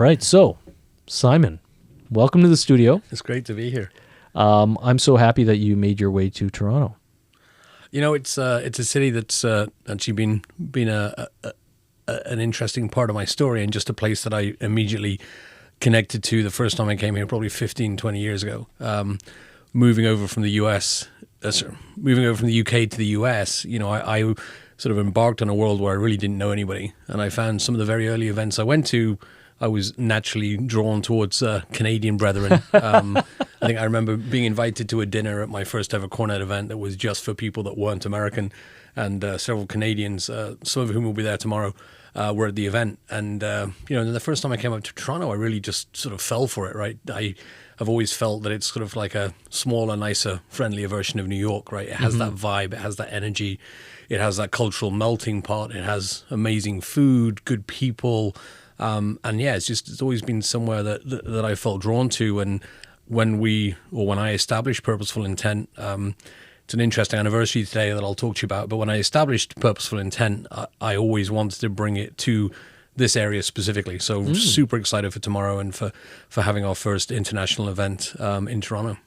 right. So, Simon, welcome to the studio. It's great to be here. I'm so happy that you made your way to Toronto. You know, it's a city that's actually been an interesting part of my story, and just a place that I immediately connected to the first time I came here, probably 15, 20 years ago. Moving over from the UK to the US, you know, I sort of embarked on a world where I really didn't know anybody, and I found some of the very early events I went to, I was naturally drawn towards Canadian brethren. I think I remember being invited to a dinner at my first ever Cornet event that was just for people that weren't American, and several Canadians, some of whom will be there tomorrow, were at the event. And, you know, the first time I came up to Toronto, I really just sort of fell for it, right? I've always felt that it's sort of like a smaller, nicer, friendlier version of New York, right? It has that vibe, it has that energy, it has that cultural melting pot, it has amazing food, good people. And yeah, it's always been somewhere that I felt drawn to. And when I established Purposeful Intent, it's an interesting anniversary today that I'll talk to you about. But when I established Purposeful Intent, I always wanted to bring it to this area specifically. So super excited for tomorrow and for having our first international event in Toronto.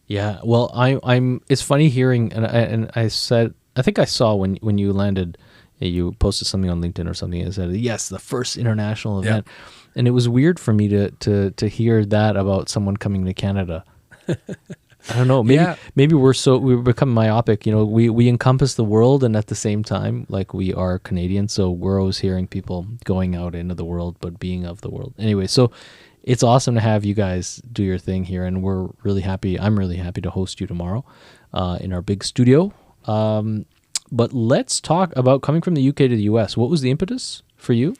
Yeah, well, I'm. It's funny hearing, and I think I saw when you landed. You posted something on LinkedIn or something and said, yes, the first international event. Yeah. And it was weird for me to hear that about someone coming to Canada. I don't know. Maybe we're becoming myopic. You know, we encompass the world, and at the same time, like, we are Canadian. So we're always hearing people going out into the world, but being of the world. Anyway, so it's awesome to have you guys do your thing here. And we're really happy. I'm really happy to host you tomorrow in our big studio. But let's talk about coming from the UK to the US. What was the impetus for you?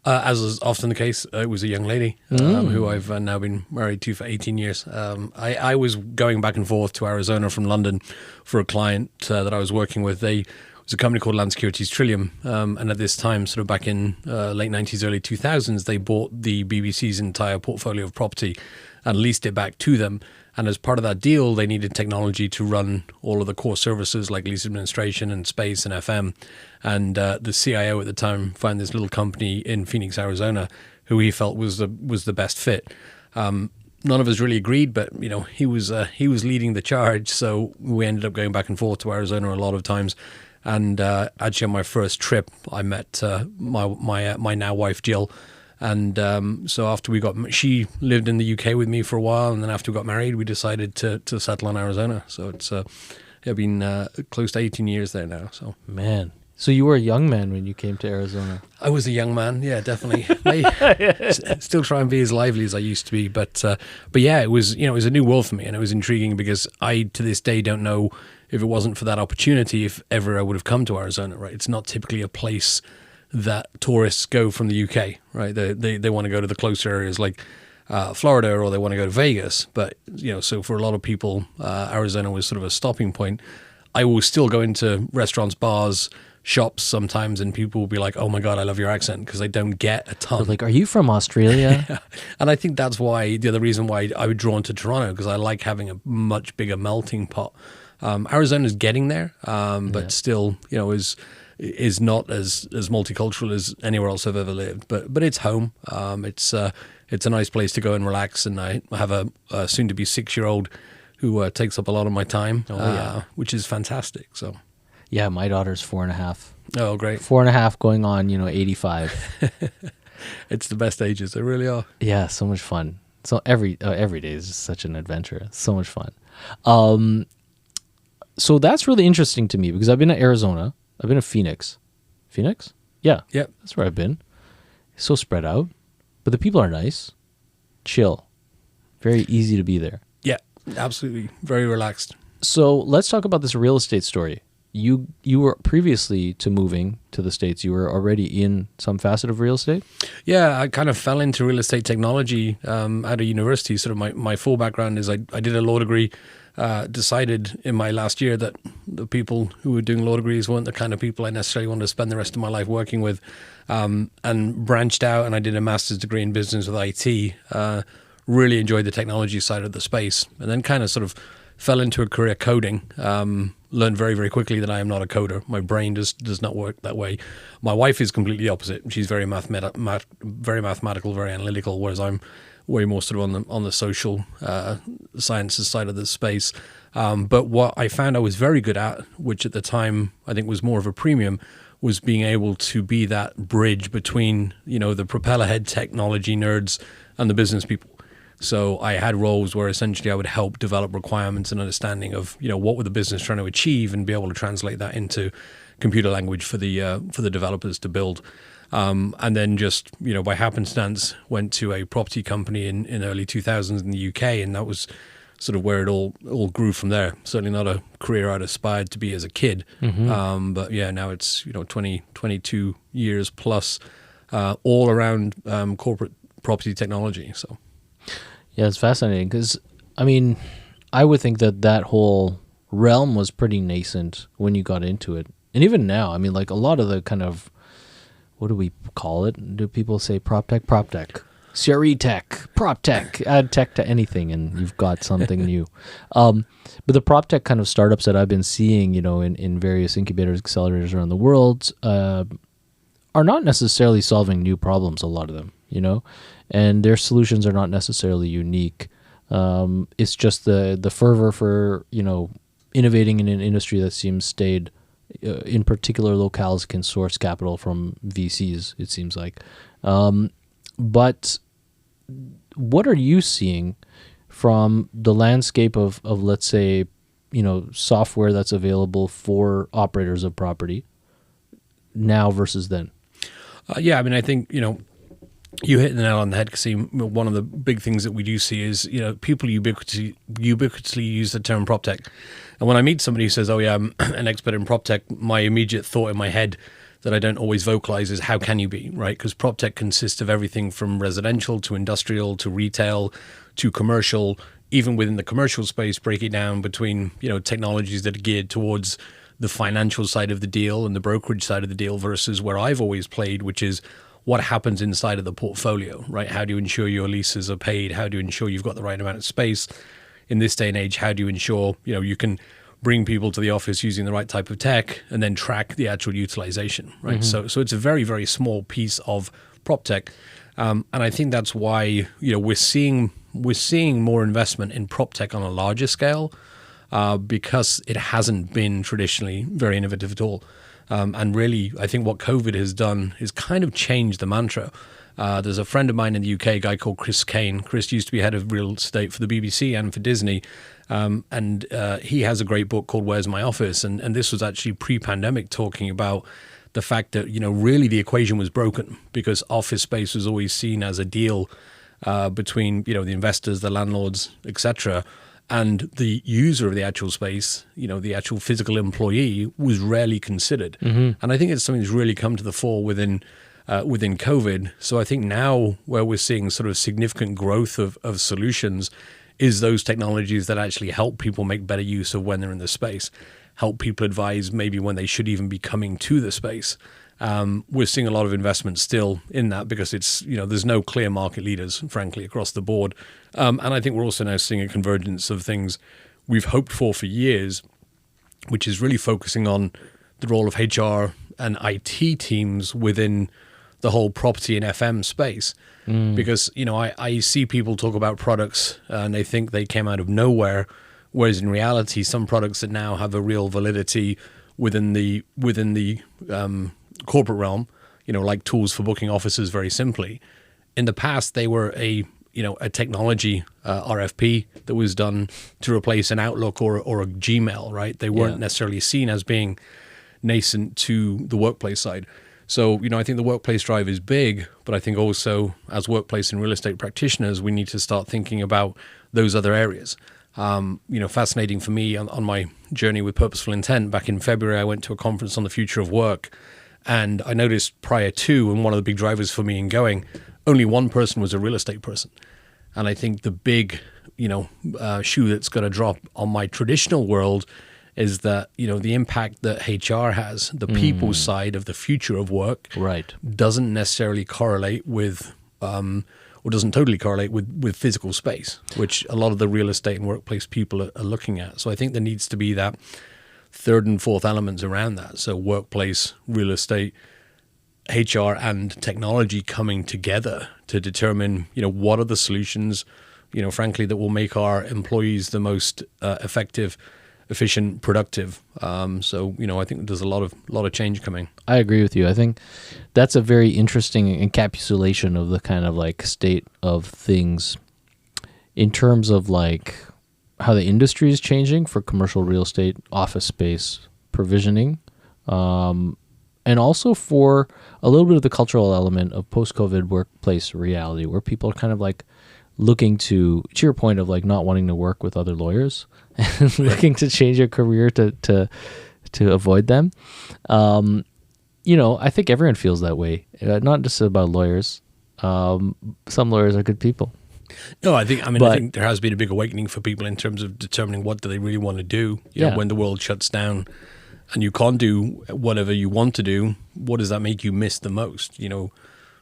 As is often the case, it was a young lady who I've now been married to for 18 years. I was going back and forth to Arizona from London for a client that I was working with. It was a company called Land Securities Trillium. And at this time, sort of back in late 90s, early 2000s, they bought the BBC's entire portfolio of property and leased it back to them. And as part of that deal, they needed technology to run all of the core services like lease administration and space and FM. And the CIO at the time found this little company in Phoenix, Arizona, who he felt was the best fit. None of us really agreed, but you know, he was leading the charge. So we ended up going back and forth to Arizona a lot of times. And actually, on my first trip, I met my now wife Jill. And so after she lived in the UK with me for a while, and then after we got married, we decided to settle in Arizona. So it's been close to 18 years there now. So man, so you were a young man when you came to Arizona. I was a young man, yeah, definitely. Still try and be as lively as I used to be, but yeah, it was a new world for me, and it was intriguing because I to this day don't know if it wasn't for that opportunity if ever I would have come to Arizona. Right, it's not typically a place that tourists go from the UK, right? They want to go to the closer areas like Florida, or they want to go to Vegas. But, you know, so for a lot of people, Arizona was sort of a stopping point. I will still go into restaurants, bars, shops sometimes, and people will be like, oh my God, I love your accent, because they don't get a ton. They're like, are you from Australia? Yeah. And I think that's why, the other reason why I was drawn to Toronto, because I like having a much bigger melting pot. Arizona's getting there, but still, you know, is not as multicultural as anywhere else I've ever lived, but it's home. It's a nice place to go and relax, and I have a soon-to-be 6-year-old who takes up a lot of my time, which is fantastic. So, yeah, my daughter's 4.5. Oh, great! 4.5 going on, 85. It's the best ages. They really are. Yeah, so much fun. So every day is just such an adventure. So much fun. So that's really interesting to me because I've been to Arizona. I've been to Phoenix. Phoenix? Yeah. Yep. That's where I've been. It's so spread out. But the people are nice. Chill. Very easy to be there. Yeah, absolutely. Very relaxed. So let's talk about this real estate story. You were previously to moving to the States, you were already in some facet of real estate? Yeah, I kind of fell into real estate technology at a university. Sort of my full background is I did a law degree. Decided in my last year that the people who were doing law degrees weren't the kind of people I necessarily wanted to spend the rest of my life working with, and branched out, and I did a master's degree in business with IT. Really enjoyed the technology side of the space, and then kind of sort of fell into a career coding. Learned very, very quickly that I am not a coder. My brain does not work that way. My wife is completely opposite. She's very very mathematical, very analytical, whereas I'm way more sort of on the social sciences side of the space. But what I found I was very good at, which at the time I think was more of a premium, was being able to be that bridge between, the propeller head technology nerds and the business people. So I had roles where essentially I would help develop requirements and understanding of, what were the business trying to achieve, and be able to translate that into computer language for the developers to build. And then just, by happenstance, went to a property company in early 2000s in the UK, and that was sort of where it all grew from there. Certainly not a career I'd aspired to be as a kid. But yeah, now it's, 22 years plus, all around corporate property technology. So. Yeah, it's fascinating because, I would think that whole realm was pretty nascent when you got into it. And even now, like a lot of the kind of, what do we call it? Do people say prop tech? Prop tech. CRE tech, prop tech, add tech to anything and you've got something new. But the prop tech kind of startups that I've been seeing, in various incubators, accelerators around the world, are not necessarily solving new problems, a lot of them, and their solutions are not necessarily unique. It's just the fervor for, innovating in an industry that seems stayed, in particular locales can source capital from VCs, it seems like. But what are you seeing from the landscape of let's say, software that's available for operators of property now versus then? Yeah, I think, you hit the nail on the head, Kasim. One of the big things that we do see is, people ubiquitously use the term prop tech. And when I meet somebody who says, oh yeah, I'm an expert in prop tech, my immediate thought in my head that I don't always vocalize is, how can you be, right? Because prop tech consists of everything from residential to industrial to retail to commercial. Even within the commercial space, break it down between, technologies that are geared towards the financial side of the deal and the brokerage side of the deal versus where I've always played, which is what happens inside of the portfolio, right? How do you ensure your leases are paid? How do you ensure you've got the right amount of space? In this day and age, how do you ensure, you can bring people to the office using the right type of tech and then track the actual utilization, right? Mm-hmm. So it's a very, very small piece of prop tech. And I think that's why, we're seeing more investment in prop tech on a larger scale because it hasn't been traditionally very innovative at all. And really, I think what COVID has done is kind of changed the mantra. There's a friend of mine in the UK, a guy called Chris Kane. Chris used to be head of real estate for the BBC and for Disney. And he has a great book called Where's My Office? And this was actually pre-pandemic, talking about the fact that, really the equation was broken because office space was always seen as a deal between, the investors, the landlords, etc. And the user of the actual space, the actual physical employee, was rarely considered. Mm-hmm. And I think it's something that's really come to the fore within COVID. So I think now where we're seeing sort of significant growth of solutions is those technologies that actually help people make better use of when they're in the space, help people advise maybe when they should even be coming to the space. We're seeing a lot of investment still in that because it's, there's no clear market leaders, frankly, across the board. And I think we're also now seeing a convergence of things we've hoped for years, which is really focusing on the role of HR and IT teams within the whole property and FM space. Because, I see people talk about products and they think they came out of nowhere, whereas in reality, some products that now have a real validity within the corporate realm, like tools for booking offices, very simply. In the past, they were a technology RFP that was done to replace an Outlook or a Gmail, right? They weren't necessarily seen as being nascent to the workplace side. So, I think the workplace drive is big, but I think also as workplace and real estate practitioners, we need to start thinking about those other areas. Fascinating for me on my journey with Purposeful Intent. Back in February, I went to a conference on the future of work, and I noticed prior to, and one of the big drivers for me in going, only one person was a real estate person. And I think the big, shoe that's going to drop on my traditional world is that, the impact that HR has, the people side of the future of work, right, doesn't necessarily correlate with or doesn't totally correlate with physical space, which a lot of the real estate and workplace people are looking at. So I think there needs to be that third and fourth elements around that. So workplace, real estate, HR, and technology coming together to determine, what are the solutions, frankly, that will make our employees the most effective, efficient, productive. So I think there's a lot of change coming. I agree with you. I think that's a very interesting encapsulation of the kind of like state of things in terms of like how the industry is changing for commercial real estate, office space provisioning, and also for a little bit of the cultural element of post-COVID workplace reality, where people are kind of like looking to your point of like not wanting to work with other lawyers and looking to change your career to avoid them. I think everyone feels that way, not just about lawyers. Some lawyers are good people. No, I think there has been a big awakening for people in terms of determining what do they really want to do. You know, when the world shuts down and you can't do whatever you want to do, what does that make you miss the most?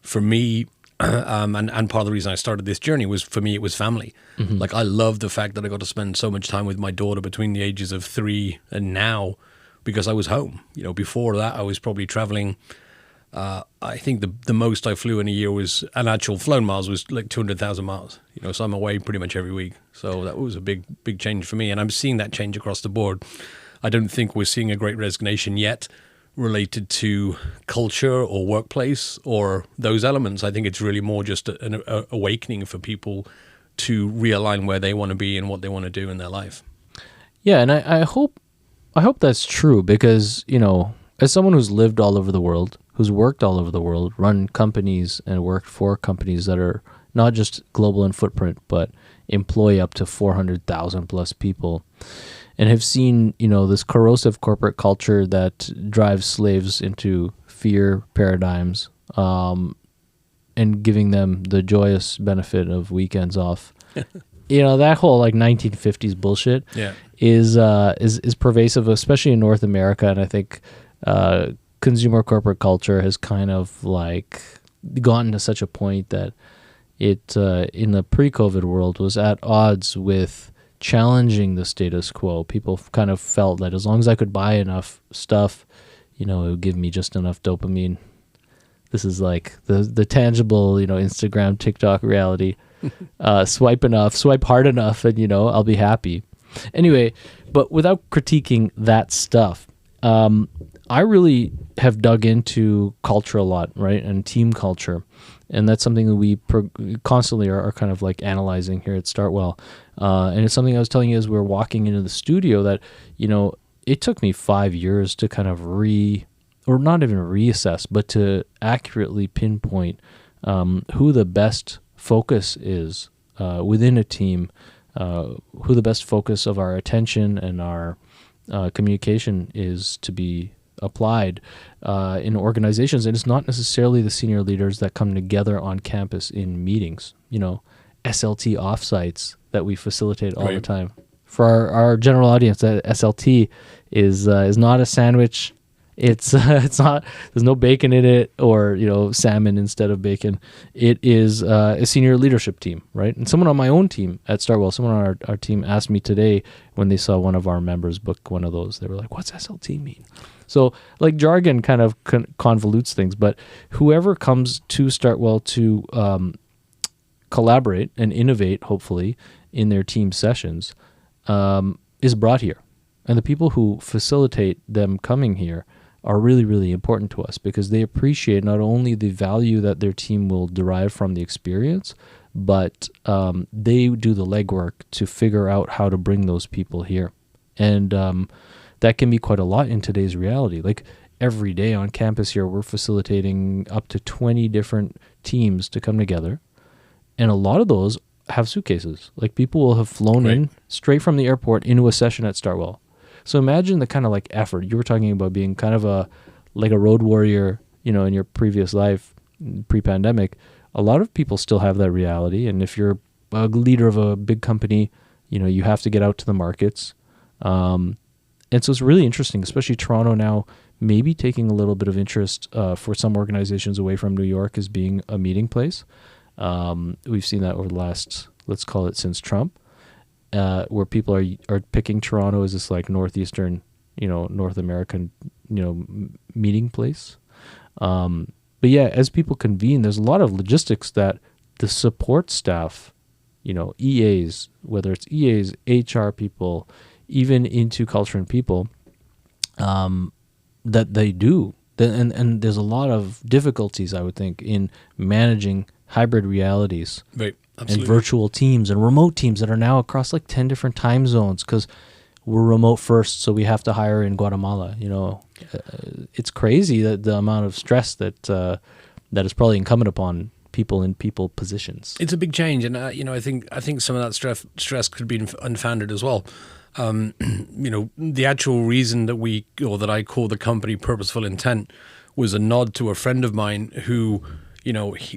For me, and part of the reason I started this journey was, for me, it was family. Mm-hmm. Like, I love the fact that I got to spend so much time with my daughter between the ages of 3 and now, because I was home. Before that, I was probably traveling. I think the most I flew in a year was, an actual flown miles was like 200,000 miles. So I'm away pretty much every week. So that was a big change for me. And I'm seeing that change across the board. I don't think we're seeing a great resignation yet related to culture or workplace or those elements. I think it's really more just an awakening for people to realign where they want to be and what they want to do in their life. Yeah, and I hope that's true, because, as someone who's lived all over the world, who's worked all over the world, run companies and worked for companies that are not just global in footprint, but employ up to 400,000 plus people, and have seen, this corrosive corporate culture that drives slaves into fear paradigms, and giving them the joyous benefit of weekends off. That whole like 1950s bullshit is pervasive, especially in North America. And I think consumer corporate culture has kind of like gotten to such a point that it, in the pre-COVID world, was at odds with challenging the status quo. People kind of felt that as long as I could buy enough stuff, it would give me just enough dopamine. This is like the tangible, Instagram, TikTok reality. Swipe hard enough, and I'll be happy. Anyway, but without critiquing that stuff, I really have dug into culture a lot, right? And team culture. And that's something that we constantly are kind of like analyzing here at StartWell. And it's something I was telling you as we were walking into the studio that, it took me 5 years to kind of or not even reassess, but to accurately pinpoint who the best focus is within a team, who the best focus of our attention and our communication is to be applied in organizations. And it's not necessarily the senior leaders that come together on campus in meetings, SLT offsites that we facilitate all the time. For our general audience, SLT is not a sandwich. It's not, there's no bacon in it, or salmon instead of bacon. It is a senior leadership team, right? And someone on my own team at StartWell, someone on our team asked me today when they saw one of our members book one of those, they were like, "What's SLT mean?" So like jargon kind of convolutes things, but whoever comes to StartWell to collaborate and innovate, hopefully, in their team sessions, is brought here. And the people who facilitate them coming here are really, really important to us, because they appreciate not only the value that their team will derive from the experience, but they do the legwork to figure out how to bring those people here. And that can be quite a lot in today's reality. Like every day on campus here, we're facilitating up to 20 different teams to come together. And a lot of those have suitcases. Like people will have flown in straight from the airport into a session at StartWell. So imagine the kind of like effort. You were talking about being kind of a road warrior, in your previous life, pre-pandemic. A lot of people still have that reality. And if you're a leader of a big company, you have to get out to the markets. And so it's really interesting, especially Toronto now, maybe taking a little bit of interest for some organizations away from New York as being a meeting place. We've seen that over the last, let's call it since Trump, where people are picking Toronto as this like northeastern, North American, meeting place. But yeah, as people convene, there's a lot of logistics that the support staff, EAs, whether it's EAs, HR people, even into culture and people, that they do. And there's a lot of difficulties, I would think, in managing hybrid realities. Right. And Absolutely. virtual teams and remote teams that are now across like 10 different time zones because we're remote first, so we have to hire in Guatemala. It's crazy that the amount of stress that is probably incumbent upon people in people positions. It's a big change, and I think some of that stress could be unfounded as well. The actual reason that I call the company Purposeful Intent was a nod to a friend of mine who,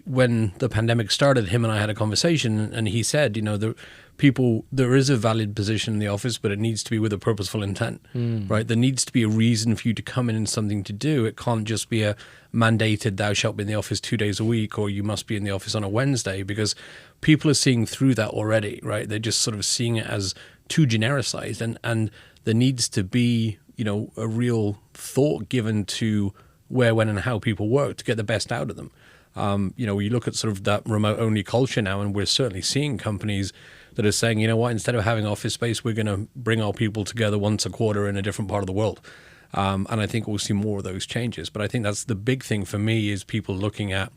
when the pandemic started, him and I had a conversation, and he said, there is a valid position in the office, but it needs to be with a purposeful intent, right? There needs to be a reason for you to come in and something to do. It can't just be a mandated, thou shalt be in the office 2 days a week, or you must be in the office on a Wednesday, because people are seeing through that already, right? They're just sort of seeing it as too genericized, and there needs to be, a real thought given to where, when, and how people work to get the best out of them. You look at sort of that remote only culture now, and we're certainly seeing companies that are saying, instead of having office space, we're going to bring our people together once a quarter in a different part of the world. And I think we'll see more of those changes. But I think that's the big thing for me, is people looking at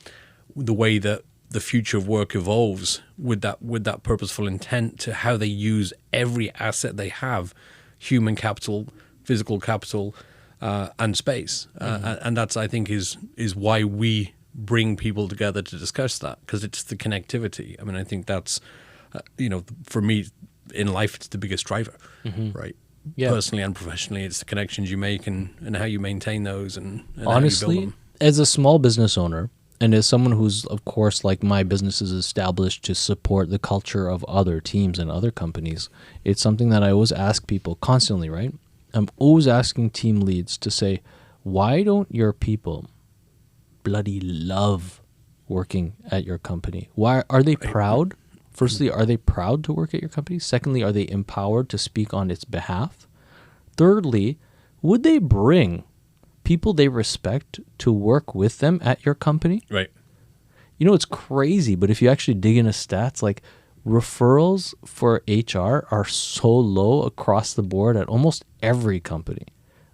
the way that the future of work evolves with that purposeful intent to how they use every asset they have, human capital, physical capital, and space. And that's, I think, is why we bring people together to discuss that, because it's the connectivity. I mean, I think that's, for me in life, it's the biggest driver, right? Yeah. Personally and professionally, it's the connections you make and how you maintain those and honestly, how you build them. As a small business owner, and as someone who's, of course, like my business is established to support the culture of other teams and other companies, it's something that I always ask people constantly, right? I'm always asking team leads to say, why don't your people bloody love working at your company? Why are they proud? Firstly, are they proud to work at your company? Secondly, are they empowered to speak on its behalf? Thirdly, would they bring people they respect to work with them at your company? Right. It's crazy, but if you actually dig into stats, like referrals for HR are so low across the board at almost every company.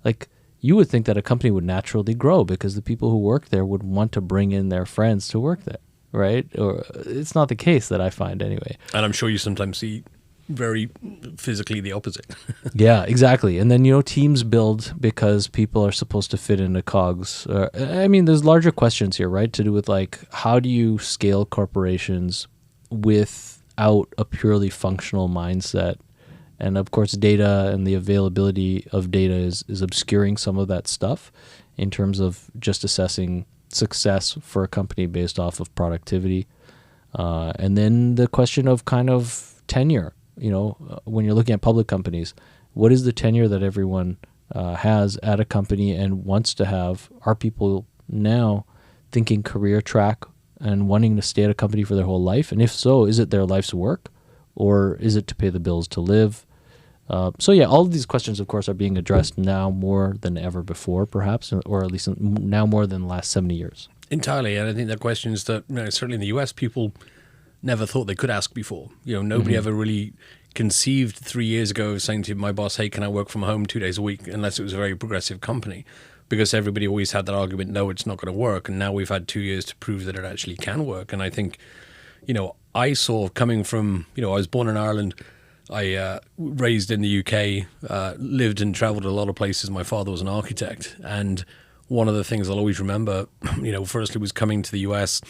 Like, you would think that a company would naturally grow because the people who work there would want to bring in their friends to work there, right? Or it's not the case that I find anyway. And I'm sure you sometimes see very physically the opposite. Yeah, exactly. And then, teams build because people are supposed to fit into cogs. There's larger questions here, right? To do with like, how do you scale corporations without a purely functional mindset? And of course, data and the availability of data is obscuring some of that stuff in terms of just assessing success for a company based off of productivity. And then the question of kind of tenure, when you're looking at public companies, what is the tenure that everyone has at a company and wants to have? Are people now thinking career track and wanting to stay at a company for their whole life? And if so, is it their life's work? Or is it to pay the bills to live? All of these questions, of course, are being addressed now more than ever before, perhaps, or at least now more than the last 70 years. Entirely. And I think they're questions that, certainly in the US, people never thought they could ask before. Nobody ever really conceived 3 years ago of saying to my boss, hey, can I work from home 2 days a week, unless it was a very progressive company. Because everybody always had that argument, no, it's not going to work. And now we've had 2 years to prove that it actually can work. And I think, I saw coming from, I was born in Ireland, I raised in the UK, lived and traveled a lot of places. My father was an architect. And one of the things I'll always remember, firstly was coming to the US,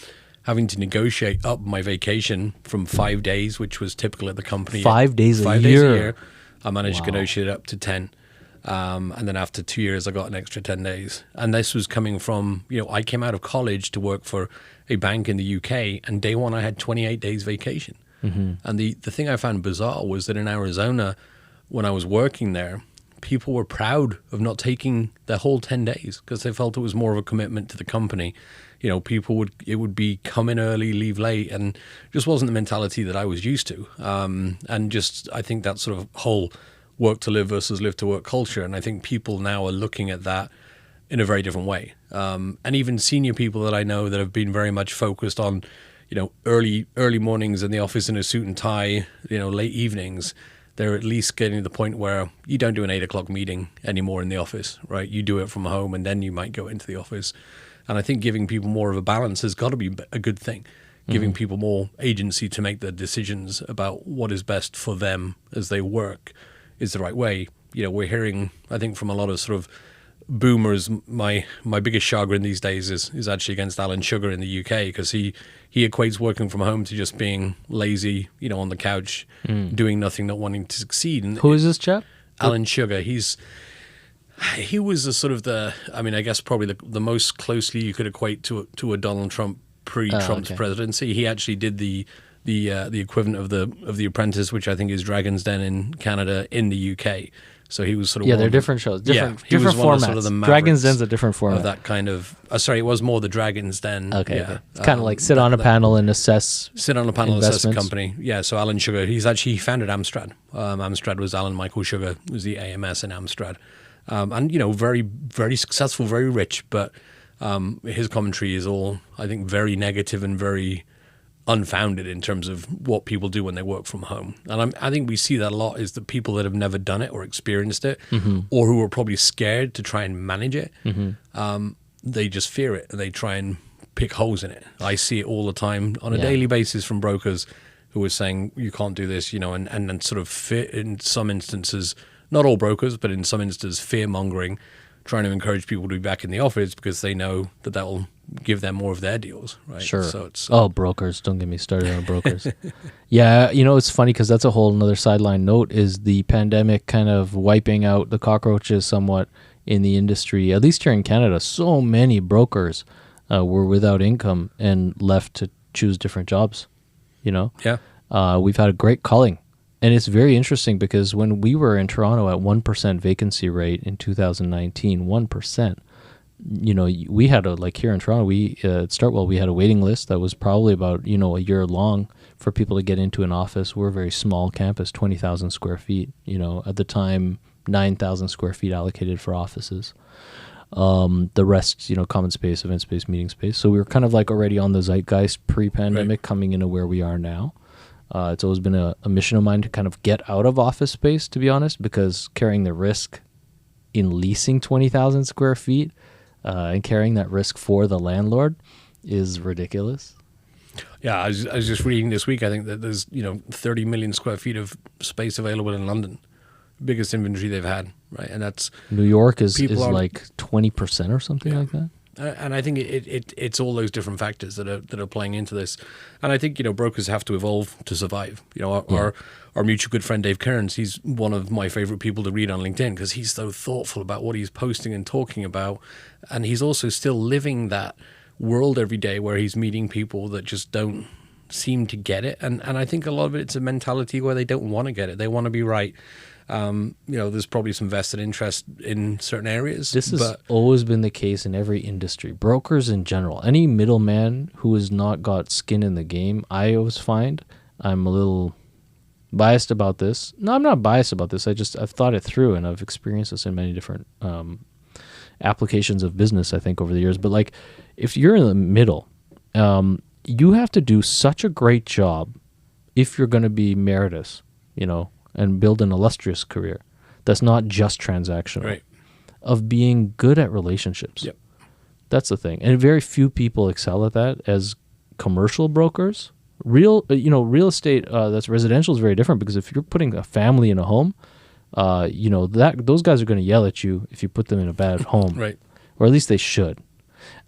having to negotiate up my vacation from 5 days, which was typical at the company. 5 days a 5 days a year. year. I managed to negotiate it up to 10. And then after 2 years, I got an extra 10 days. And this was coming from, I came out of college to work for a bank in the UK, and day one I had 28 days vacation. Mm-hmm. And the thing I found bizarre was that in Arizona, when I was working there, people were proud of not taking their whole 10 days because they felt it was more of a commitment to the company. You know, it would be come in early, leave late, and just wasn't the mentality that I was used to. And just, I think that sort of whole work to live versus live to work culture. And I think people now are looking at that in a very different way. And even senior people that I know that have been very much focused on, you know, early mornings in the office in a suit and tie, you know, late evenings, they're at least getting to the point where you don't do an 8 o'clock meeting anymore in the office, right? You do it from home and then you might go into the office. And I think giving people more of a balance has got to be a good thing. Giving people more agency to make the decisions about what is best for them as they work is the right way. You know, we're hearing, I think, from a lot of sort of boomers, my biggest chagrin these days is actually against Alan Sugar in the UK, because he equates working from home to just being lazy, you know, on the couch, doing nothing, not wanting to succeed. And who is this chap? Alan Sugar. He was a sort of I guess probably the most closely you could equate to a Donald Trump pre-Trump's presidency. He actually did the equivalent of the Apprentice, which I think is Dragon's Den in Canada, in the UK. So he was sort of they're different shows, different formats. Sort of the Dragon's Den's a different format. Of that kind of. Sorry, it was more the Dragon's Den. Okay. It's kind of like sit on a panel and assess. Sit on a panel and assess a company. Yeah. So Alan Sugar, he founded Amstrad. Amstrad was Alan Michael Sugar, who was the AMS in Amstrad. And, you know, very, very successful, very rich, but his commentary is all, I think, very negative and very unfounded in terms of what people do when they work from home. And I think we see that a lot, is the people that have never done it or experienced it, or who are probably scared to try and manage it. They just fear it and they try and pick holes in it. I see it all the time on a daily basis from brokers who are saying, you can't do this, you know, and then sort of fear, in some instances, not all brokers, but in some instances, fear-mongering, trying to encourage people to be back in the office because they know that will give them more of their deals, right? Sure. So it's brokers. Don't get me started on brokers. Yeah, you know, it's funny because that's a whole another sideline note, is the pandemic kind of wiping out the cockroaches somewhat in the industry. At least here in Canada, so many brokers were without income and left to choose different jobs, you know? Yeah. We've had a great culling. And it's very interesting because when we were in Toronto at 1% vacancy rate in 2019, 1%, you know, we had here in Toronto, at StartWell, we had a waiting list that was probably about, you know, a year long for people to get into an office. We're a very small campus, 20,000 square feet, you know, at the time, 9,000 square feet allocated for offices. The rest, you know, common space, event space, meeting space. So we were kind of like already on the zeitgeist pre-pandemic, coming into where we are now. It's always been a mission of mine to kind of get out of office space, to be honest, because carrying the risk in leasing 20,000 square feet and carrying that risk for the landlord is ridiculous. Yeah, I was just reading this week, I think that there's, you know, 30 million square feet of space available in London. Biggest inventory they've had, right? And that's... New York is like 20% or something like that. And I think it's all those different factors that are playing into this. And I think, you know, brokers have to evolve to survive. You know, our mutual good friend Dave Kearns, he's one of my favorite people to read on LinkedIn because he's so thoughtful about what he's posting and talking about. And he's also still living that world every day where he's meeting people that just don't seem to get it. And I think a lot of it's a mentality where they don't want to get it. They want to be right. You know, there's probably some vested interest in certain areas. This has always been the case in every industry. Brokers in general. Any middleman who has not got skin in the game, I always find, I'm a little biased about this. No, I'm not biased about this. I've thought it through, and I've experienced this in many different applications of business, I think, over the years. But like, if you're in the middle, you have to do such a great job if you're going to be meritorious, you know, and build an illustrious career that's not just transactional, right, of being good at relationships. Yep. That's the thing. And very few people excel at that as commercial brokers. Real estate that's residential is very different, because if you're putting a family in a home, you know, those guys are going to yell at you if you put them in a bad home. Right. Or at least they should.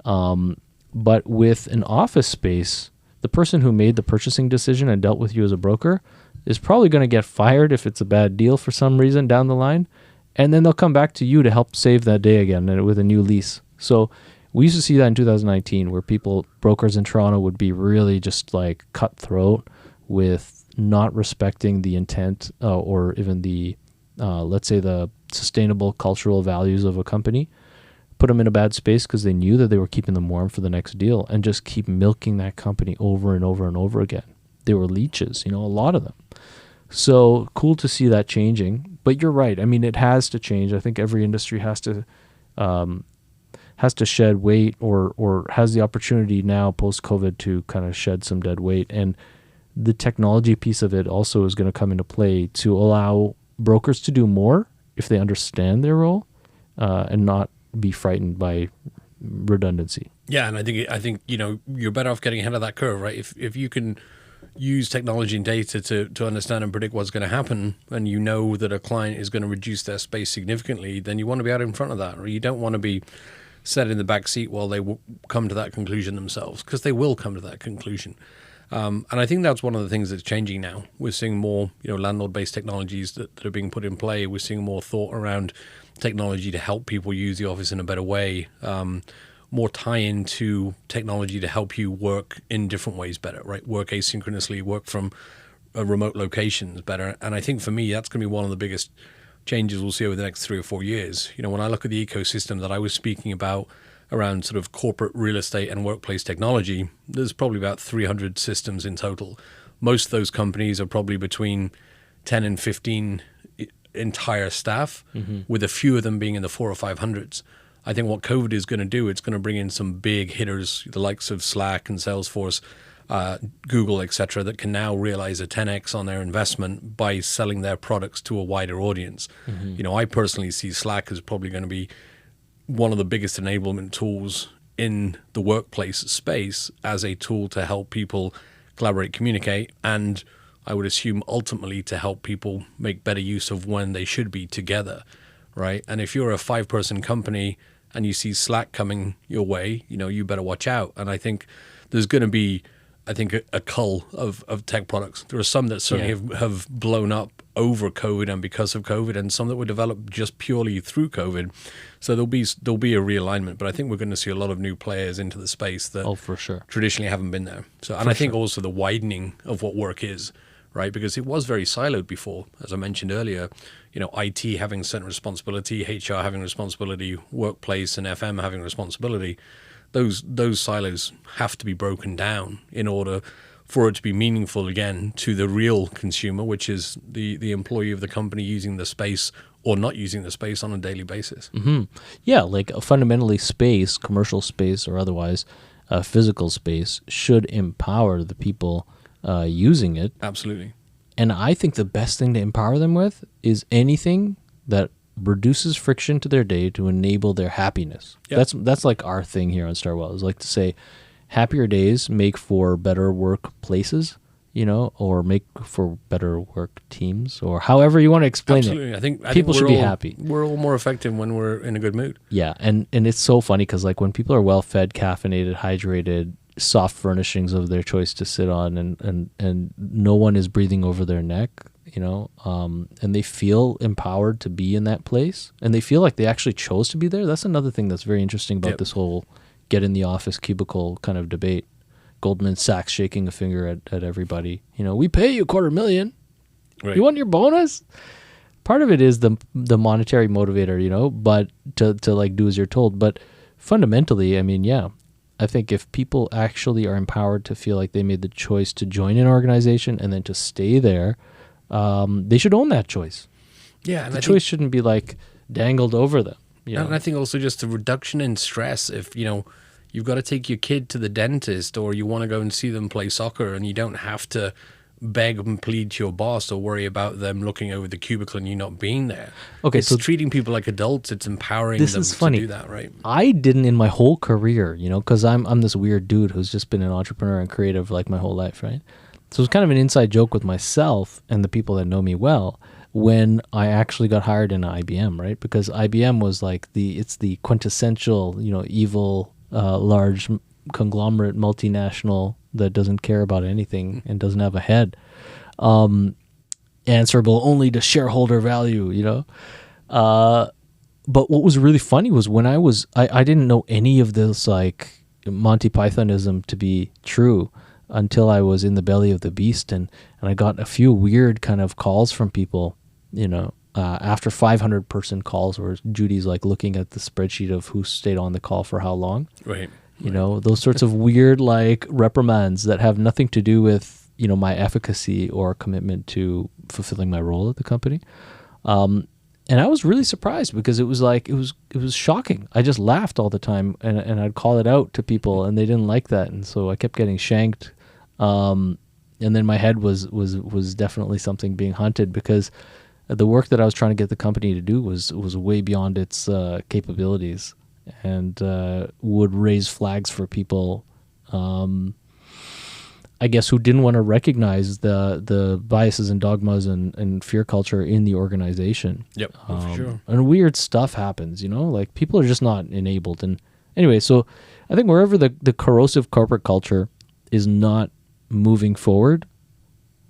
But with an office space, the person who made the purchasing decision and dealt with you as a broker is probably going to get fired if it's a bad deal for some reason down the line, and then they'll come back to you to help save that day again and with a new lease. So we used to see that in 2019, where brokers in Toronto would be really just like cutthroat with not respecting the intent or even the, let's say, the sustainable cultural values of a company, put them in a bad space because they knew that they were keeping them warm for the next deal, and just keep milking that company over and over and over again. They were leeches, a lot of them. So cool to see that changing. But you're right. I mean, it has to change. I think every industry has to shed weight or has the opportunity now post-COVID to kind of shed some dead weight. And the technology piece of it also is going to come into play to allow brokers to do more if they understand their role and not be frightened by redundancy. Yeah, and I think you're better off getting ahead of that curve, right? If you can use technology and data to understand and predict what's going to happen, and you know that a client is going to reduce their space significantly, then you want to be out in front of that, or you don't want to be set in the back seat while they come to that conclusion themselves, because they will come to that conclusion. And I think that's one of the things that's changing now. We're seeing more, landlord-based technologies that are being put in play. We're seeing more thought around technology to help people use the office in a better way. More tie-in to technology to help you work in different ways better, right? Work asynchronously, work from remote locations better. And I think for me, that's going to be one of the biggest changes we'll see over the next 3 or 4 years. When I look at the ecosystem that I was speaking about around sort of corporate real estate and workplace technology, there's probably about 300 systems in total. Most of those companies are probably between 10 and 15 entire staff, with a few of them being in the 400 or 500s. I think what COVID is going to do, it's going to bring in some big hitters, the likes of Slack and Salesforce, Google, etc., that can now realize a 10x on their investment by selling their products to a wider audience. I personally see Slack as probably going to be one of the biggest enablement tools in the workplace space as a tool to help people collaborate, communicate, and I would assume ultimately to help people make better use of when they should be together, right? And if you're a 5-person company and you see Slack coming your way, you better watch out. And I think there's going to be, a cull of tech products. There are some that certainly have blown up over COVID and because of COVID, and some that were developed just purely through COVID. So there'll be a realignment, but I think we're going to see a lot of new players into the space that for sure traditionally haven't been there. So, and I think also the widening of what work is, right? Because it was very siloed before, as I mentioned earlier. IT having certain responsibility, HR having responsibility, workplace and FM having responsibility. Those silos have to be broken down in order for it to be meaningful again to the real consumer, which is the employee of the company using the space or not using the space on a daily basis. Yeah, like fundamentally space, commercial space or otherwise, physical space should empower the people using it. Absolutely. And I think the best thing to empower them with is anything that reduces friction to their day to enable their happiness. Yep. That's like our thing here on StartWell, is like to say happier days make for better workplaces, or make for better work teams, or however you want to explain Absolutely. it. I think people should be happy. We're all more effective when we're in a good mood. Yeah, and it's so funny because like when people are well fed, caffeinated, hydrated, soft furnishings of their choice to sit on, and no one is breathing over their neck, and they feel empowered to be in that place, and they feel like they actually chose to be there. That's another thing that's very interesting about this whole get in the office cubicle kind of debate. Goldman Sachs shaking a finger at everybody. We pay you $250,000. Right. You want your bonus? Part of it is the monetary motivator, but to like do as you're told. But fundamentally, I mean, I think if people actually are empowered to feel like they made the choice to join an organization and then to stay there, they should own that choice. Yeah, and the choice shouldn't be like dangled over them. And I think also just the reduction in stress. If you've got to take your kid to the dentist, or you want to go and see them play soccer, and you don't have to beg and plead to your boss or worry about them looking over the cubicle and you not being there. Okay, it's treating people like adults. It's empowering them to do that, right? I didn't in my whole career, because I'm this weird dude who's just been an entrepreneur and creative like my whole life, right? So it's kind of an inside joke with myself and the people that know me well when I actually got hired in IBM, right? Because IBM was like it's the quintessential, evil, large conglomerate multinational that doesn't care about anything and doesn't have a head, answerable only to shareholder value, But what was really funny was when I didn't know any of this like Monty Pythonism to be true until I was in the belly of the beast, and I got a few weird kind of calls from people, after 500-person calls where Judy's like looking at the spreadsheet of who stayed on the call for how long. Right. You know, those sorts of weird like reprimands that have nothing to do with, you know, my efficacy or commitment to fulfilling my role at the company. And I was really surprised because it was like, it was shocking. I just laughed all the time and I'd call it out to people and they didn't like that. And so I kept getting shanked. And then my head was definitely something being hunted because the work that I was trying to get the company to do was way beyond its capabilities and would raise flags for people, I guess, who didn't want to recognize the biases and dogmas and fear culture in the organization. Yep, for sure. And weird stuff happens, you know, like people are just not enabled. And anyway, so I think wherever the corrosive corporate culture is not moving forward,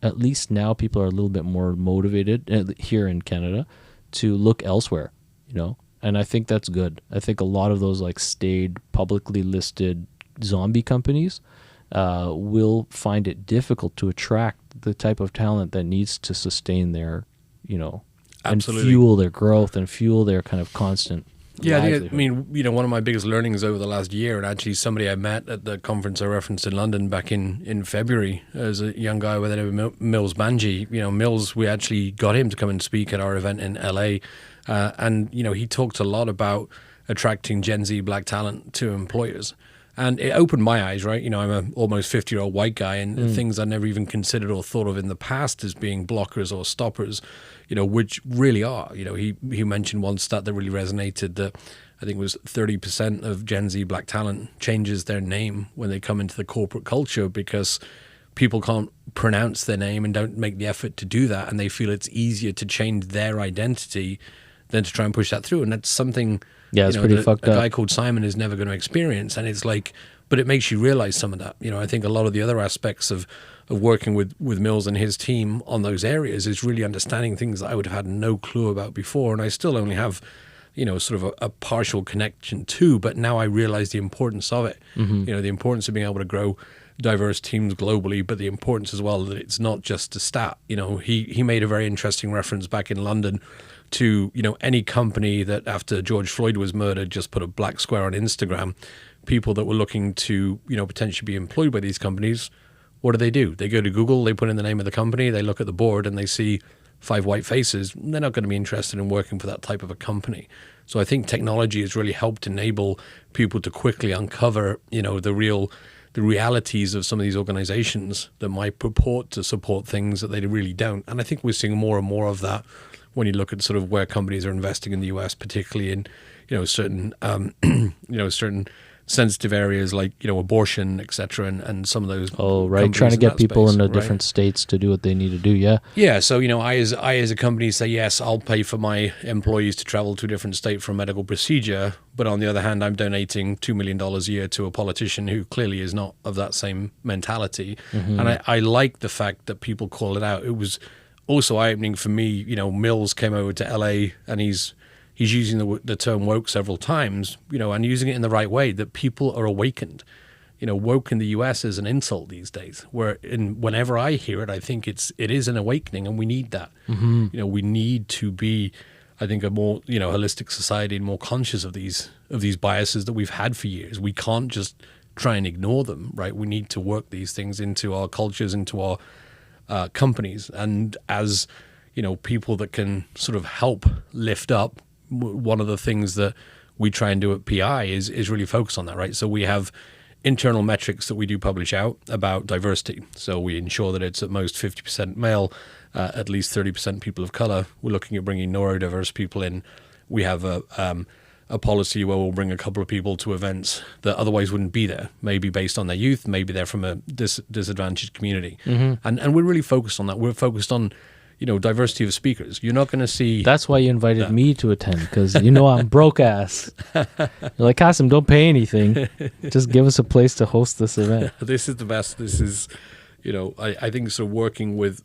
at least now people are a little bit more motivated here in Canada to look elsewhere, you know, and I think that's good. I think a lot of those like staid, publicly listed zombie companies will find it difficult to attract the type of talent that needs to sustain their, you know, Absolutely. and fuel their growth and fuel their kind of constant Yeah, livelihood. I mean, you know, one of my biggest learnings over the last year, and actually somebody I met at the conference I referenced in London back in February, as a young guy by the name of Mills Banji. You know, Mills, we actually got him to come and speak at our event in LA, and you know, he talked a lot about attracting Gen Z black talent to employers. And it opened my eyes, right? You know, I'm an almost 50-year-old white guy, and things I never even considered or thought of in the past as being blockers or stoppers, you know, which really are. You know, he mentioned one stat that really resonated, that I think it was 30% of Gen Z black talent changes their name when they come into the corporate culture because people can't pronounce their name and don't make the effort to do that, and they feel it's easier to change their identity than to try and push that through. And that's something... Yeah, it's pretty fucked up. A guy called Simon is never going to experience, and it's like, but it makes you realize some of that. You know, I think a lot of the other aspects of working with Mills and his team on those areas is really understanding things that I would have had no clue about before, and I still only have, you know, sort of a partial connection to, but now I realize the importance of it. You know, the importance of being able to grow diverse teams globally, but the importance as well that it's not just a stat. You know, he made a very interesting reference back in London to, you know, any company that after George Floyd was murdered just put a black square on Instagram. People that were looking to, you know, potentially be employed by these companies, what do? They go to Google, they put in the name of the company, they look at the board and they see 5 white faces. They're not going to be interested in working for that type of a company. So I think technology has really helped enable people to quickly uncover, you know, the realities of some of these organizations that might purport to support things that they really don't. And I think we're seeing more and more of that when you look at sort of where companies are investing in the US, particularly in, you know, certain, you know, certain sensitive areas like, you know, abortion, et cetera, and some of those. Oh, right. Trying to get people into different states to do what they need to do. Yeah. Yeah. So, you know, I as a company say, yes, I'll pay for my employees to travel to a different state for a medical procedure. But on the other hand, I'm donating $2 million a year to a politician who clearly is not of that same mentality. And I like the fact that people call it out. It was also eye-opening for me. You know, Mills came over to LA and he's using the term woke several times, you know, and using it in the right way, that people are awakened. You know, woke in the US is an insult these days, whenever I hear it, I think it is an awakening, and we need that. You know, we need to be, I think, a more, you know, holistic society and more conscious of these biases that we've had for years. We can't just try and ignore them, right? We need to work these things into our cultures, into our companies, and as, you know, people that can sort of help lift up. One of the things that we try and do at PI is really focus on that, right? So we have internal metrics that we do publish out about diversity. So we ensure that it's at most 50% male, at least 30% people of color. We're looking at bringing neurodiverse people in. We have a policy where we'll bring a couple of people to events that otherwise wouldn't be there, maybe based on their youth, maybe they're from a disadvantaged community. And we're really focused on that. We're focused on, you know, diversity of speakers. You're not going to see... That's why you invited me to attend, because you know I'm broke ass. You're like, Kasim, don't pay anything. Just give us a place to host this event. This is the best. This is, you know, I think sort of working with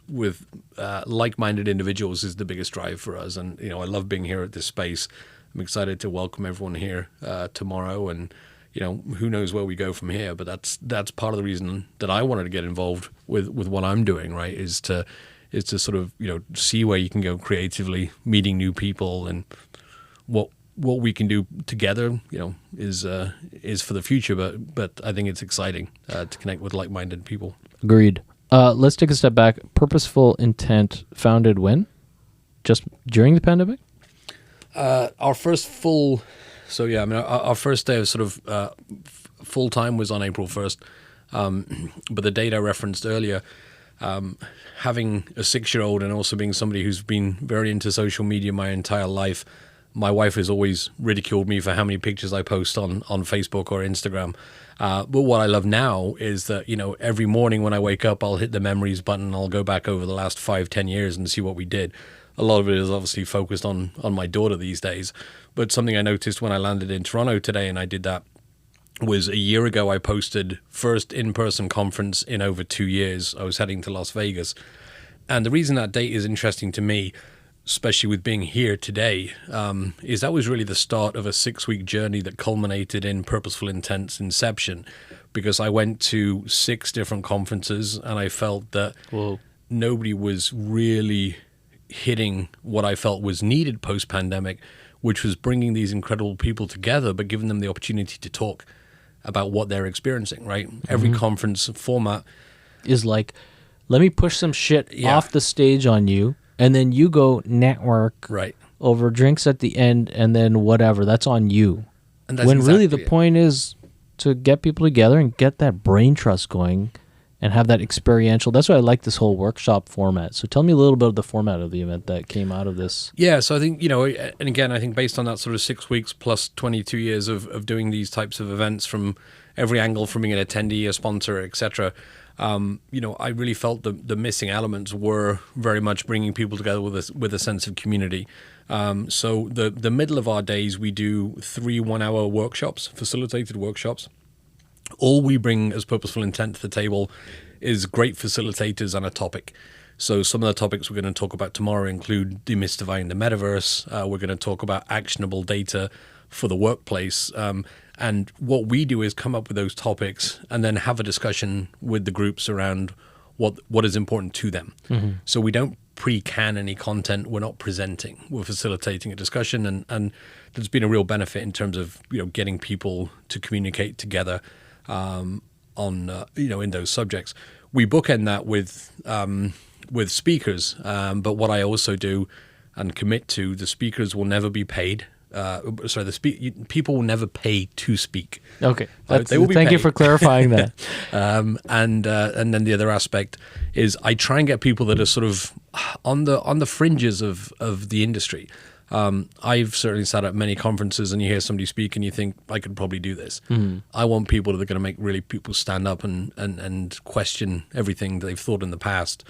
like-minded individuals is the biggest drive for us. And, you know, I love being here at this space. I'm excited to welcome everyone here tomorrow. And, you know, who knows where we go from here. But that's part of the reason that I wanted to get involved with what I'm doing, right, is to is to sort of, see where you can go creatively, meeting new people, and what we can do together, is for the future. But I think it's exciting to connect with like-minded people. Agreed. Let's take a step back. Purposeful Intent founded when? Just during the pandemic? Our first full, our first day of sort of full time was on April 1st. But the date I referenced earlier, having a 6-year-old and also being somebody who's been very into social media my entire life, my wife has always ridiculed me for how many pictures I post on Facebook or Instagram. But what I love now is that, every morning when I wake up, I'll hit the memories button. I'll go back over the last 5-10 years and see what we did. A lot of it is obviously focused on my daughter these days. But something I noticed when I landed in Toronto today and I did that was a year ago I posted first in-person conference in over 2 years. I was heading to Las Vegas. And the reason that date is interesting to me, especially with being here today, is that was really the start of a 6-week journey that culminated in Purposeful Intent's inception, because I went to 6 different conferences and I felt that nobody was really hitting what I felt was needed post-pandemic, which was bringing these incredible people together, but giving them the opportunity to talk about what they're experiencing, right? Every conference format is like, let me push some shit off the stage on you, and then you go network over drinks at the end, and then whatever, that's on you. And that's when really the point is to get people together and get that brain trust going and have that experiential. That's why I like this whole workshop format. So tell me a little bit of the format of the event that came out of this. Yeah, so I think, and again, I think based on that sort of 6 weeks plus 22 years of doing these types of events from every angle, from being an attendee, a sponsor, etc., I really felt the missing elements were very much bringing people together with a sense of community. So the middle of our days, we do 3 one-hour workshops, facilitated workshops. All we bring as Purposeful Intent to the table is great facilitators and a topic. So some of the topics we're going to talk about tomorrow include demystifying the metaverse. We're going to talk about actionable data for the workplace. And what we do is come up with those topics and then have a discussion with the groups around what is important to them. Mm-hmm. So we don't pre-can any content. We're not presenting. We're facilitating a discussion. And there's been a real benefit in terms of getting people to communicate together on in those subjects. We bookend that with speakers, but what I also do and commit to, the speakers will never be paid. People will never pay to speak. Okay, they will be thank paid. You for clarifying that. And then the other aspect is I try and get people that are sort of on the fringes of the industry. I've certainly sat at many conferences and you hear somebody speak and you think, I could probably do this. Mm-hmm. I want people that are going to make really people stand up and question everything they've thought in the past.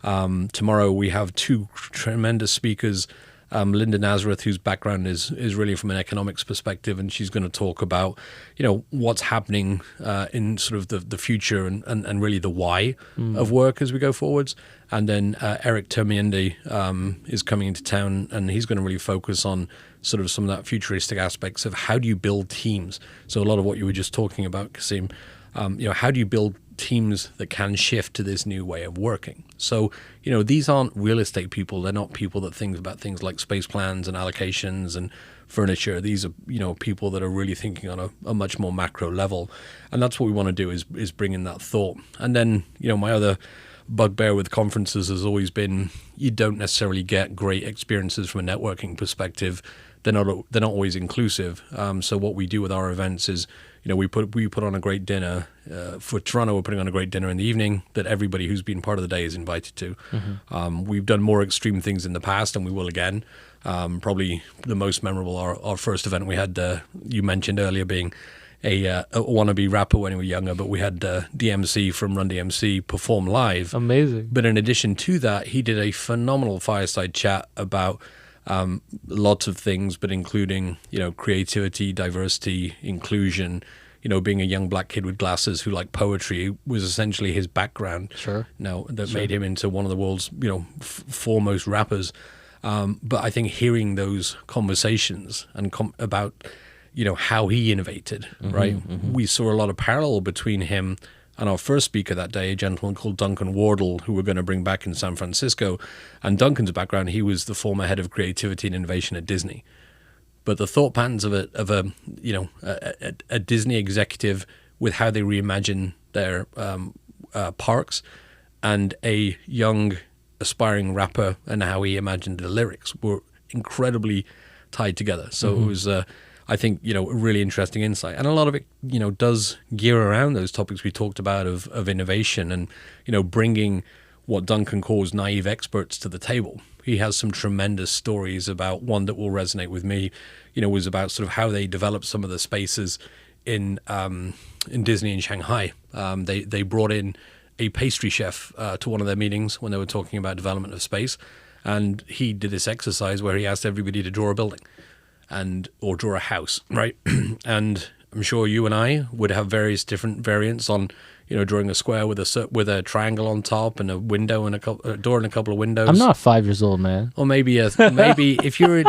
Tomorrow we have 2 tremendous speakers. Linda Nazareth, whose background is really from an economics perspective, and she's going to talk about, what's happening in sort of the future and really the why of work as we go forwards. And then Eric Termiende is coming into town, and he's going to really focus on sort of some of that futuristic aspects of how do you build teams. So a lot of what you were just talking about, Kasim, how do you build teams that can shift to this new way of working? So, these aren't real estate people. They're not people that think about things like space plans and allocations and furniture. These are, people that are really thinking on a much more macro level. And that's what we want to do is bring in that thought. And then, my other bugbear with conferences has always been you don't necessarily get great experiences from a networking perspective. They're not always inclusive. So what we do with our events is, we put on a great dinner. For Toronto, we're putting on a great dinner in the evening that everybody who's been part of the day is invited to. Mm-hmm. We've done more extreme things in the past, and we will again. Probably the most memorable, our first event we had, you mentioned earlier, being a wannabe rapper when we were younger, but we had DMC from Run DMC perform live. Amazing. But in addition to that, he did a phenomenal fireside chat about lots of things, but including, creativity, diversity, inclusion, being a young black kid with glasses who liked poetry was essentially his background. Sure. Made him into one of the world's, foremost rappers. But I think hearing those conversations and about, how he innovated, right? Mm-hmm. We saw a lot of parallel between him And our first speaker that day, a gentleman called Duncan Wardle, who we're going to bring back in San Francisco. And Duncan's background, he was the former head of creativity and innovation at Disney. But the thought patterns of a Disney executive with how they reimagine their parks, and a young aspiring rapper and how he imagined the lyrics were incredibly tied together. So it was, I think, a really interesting insight. And a lot of it, does gear around those topics we talked about of innovation and, bringing what Duncan calls naive experts to the table. He has some tremendous stories about one that will resonate with me, was about sort of how they developed some of the spaces in Disney in Shanghai. They brought in a pastry chef to one of their meetings when they were talking about development of space. And he did this exercise where he asked everybody to draw a building or draw a house, right? And I'm sure you and I would have various different variants on, drawing a square with a triangle on top and a window and a door and a couple of windows. I'm not 5 years old, man. Or maybe if you're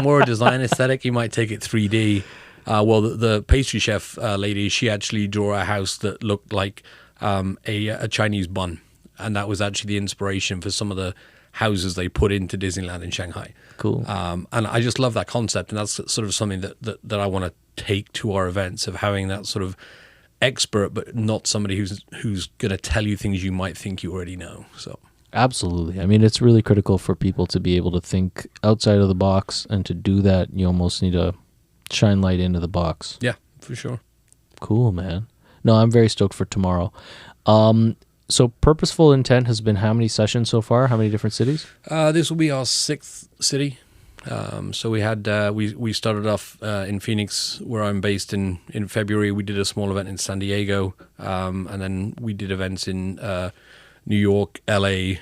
more a design aesthetic, you might take it 3D. Well, the pastry chef lady, she actually drew a house that looked like a Chinese bun, and that was actually the inspiration for some of the houses they put into Disneyland in Shanghai. Cool. And I just love that concept, and that's sort of something that I want to take to our events, of having that sort of expert, but not somebody who's going to tell you things you might think you already know. So absolutely. I mean, it's really critical for people to be able to think outside of the box, and to do that, you almost need to shine light into the box. Yeah, for sure. Cool, man. No, I'm very stoked for tomorrow. So Purposeful Intent has been how many sessions so far? How many different cities? This will be our 6th city. So we had we started off in Phoenix, where I'm based. In February, we did a small event in San Diego, and then we did events in New York, LA,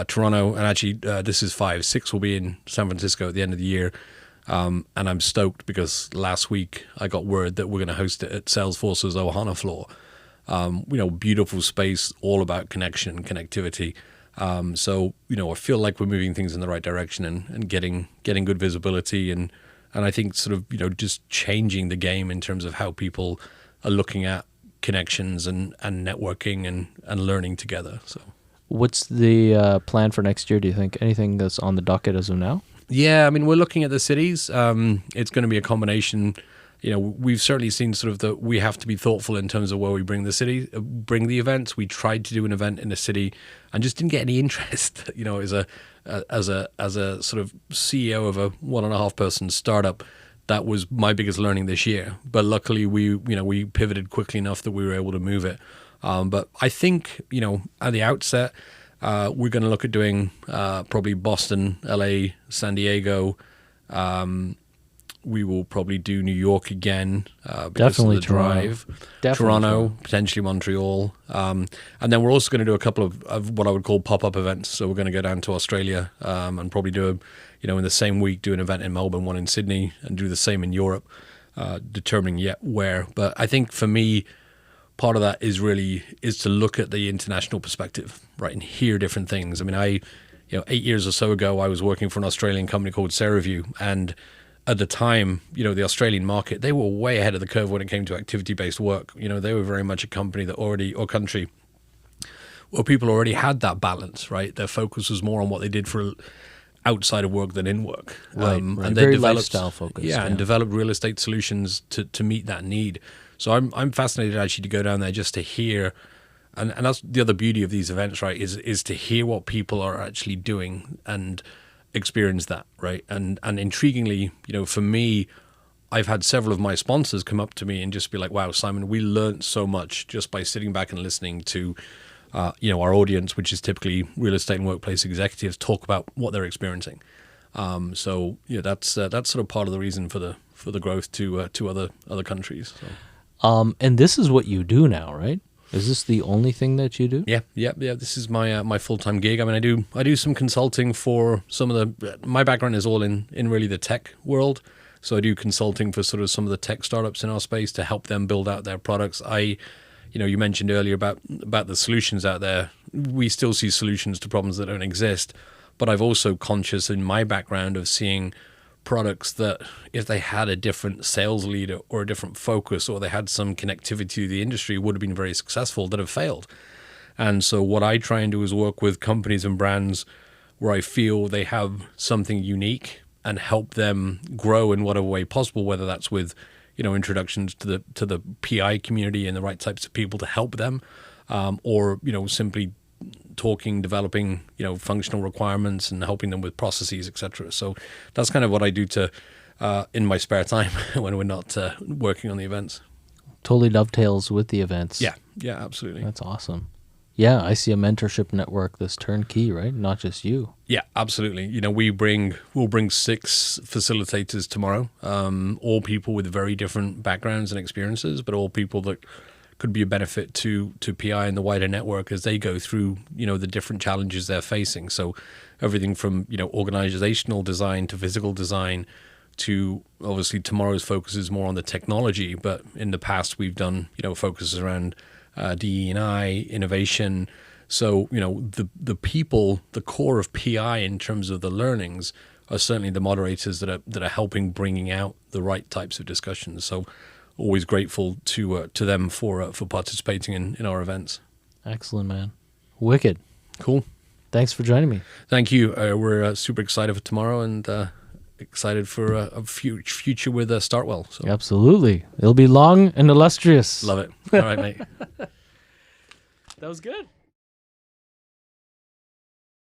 Toronto, and actually this is 5. 6 will be in San Francisco at the end of the year. And I'm stoked because last week I got word that we're going to host it at Salesforce's Ohana floor. Beautiful space, all about connection and connectivity. So I feel like we're moving things in the right direction and getting good visibility, and I think sort of just changing the game in terms of how people are looking at connections and networking and learning together. So what's the plan for next year, do you think? Anything that's on the docket as of now? Yeah, I mean, we're looking at the cities. It's going to be a combination. We've certainly seen sort of that we have to be thoughtful in terms of where we bring the events. We tried to do an event in a city and just didn't get any interest. As a sort of CEO of a 1.5 person startup, that was my biggest learning this year. But luckily, we pivoted quickly enough that we were able to move it. But I think at the outset, we're going to look at doing probably Boston, LA, San Diego. We will probably do New York again because definitely of the drive. Toronto, potentially Montreal. And then we're also going to do a couple of what I would call pop-up events. So we're going to go down to Australia and probably do in the same week, do an event in Melbourne, one in Sydney, and do the same in Europe, determining yet where. But I think for me, part of that is to look at the international perspective, right, and hear different things. I mean, 8 years or so ago, I was working for an Australian company called CRE, and at the time, the Australian market, they were way ahead of the curve when it came to activity-based work. They were very much a company or country where people already had that balance, right? Their focus was more on what they did for outside of work than in work. Right. And they very developed lifestyle focused. Yeah, and developed real estate solutions to meet that need. So I'm fascinated actually to go down there just to hear, and that's the other beauty of these events, right, is to hear what people are actually doing and experience that, right? And intriguingly, for me, I've had several of my sponsors come up to me and just be like, wow, Simon, we learned so much just by sitting back and listening to our audience, which is typically real estate and workplace executives, talk about what they're experiencing. So that's sort of part of the reason for the growth to other countries. So. And this is what you do now, right? Is this the only thing that you do? Yeah. This is my full-time gig. I mean, I do some consulting for some of my background is all in really the tech world. So I do consulting for sort of some of the tech startups in our space to help them build out their products. You mentioned earlier about the solutions out there. We still see solutions to problems that don't exist, but I've also conscious in my background of seeing products that if they had a different sales leader or a different focus, or they had some connectivity to the industry, would have been very successful, that have failed. And so what I try and do is work with companies and brands where I feel they have something unique and help them grow in whatever way possible, whether that's with, introductions to the PI community and the right types of people to help them, or, simply talking, developing, functional requirements and helping them with processes, etc. So that's kind of what I do in my spare time when we're not working on the events. Totally dovetails with the events. Yeah, absolutely. That's awesome. Yeah, I see a mentorship network that's turnkey, right? Not just you. Yeah, absolutely. We'll bring 6 facilitators tomorrow, all people with very different backgrounds and experiences, but all people that could be a benefit to PI and the wider network as they go through, the different challenges they're facing. So everything from, organizational design to physical design to, obviously tomorrow's focus is more on the technology, but in the past we've done, focuses around DE&I, innovation. So, the people, the core of PI in terms of the learnings are certainly the moderators that are helping bringing out the right types of discussions. So always grateful to them for participating in our events. Excellent, man. Wicked. Cool. Thanks for joining me. Thank you. We're super excited for tomorrow and excited for a future with StartWell. So. Absolutely. It'll be long and illustrious. Love it. All right, mate. That was good.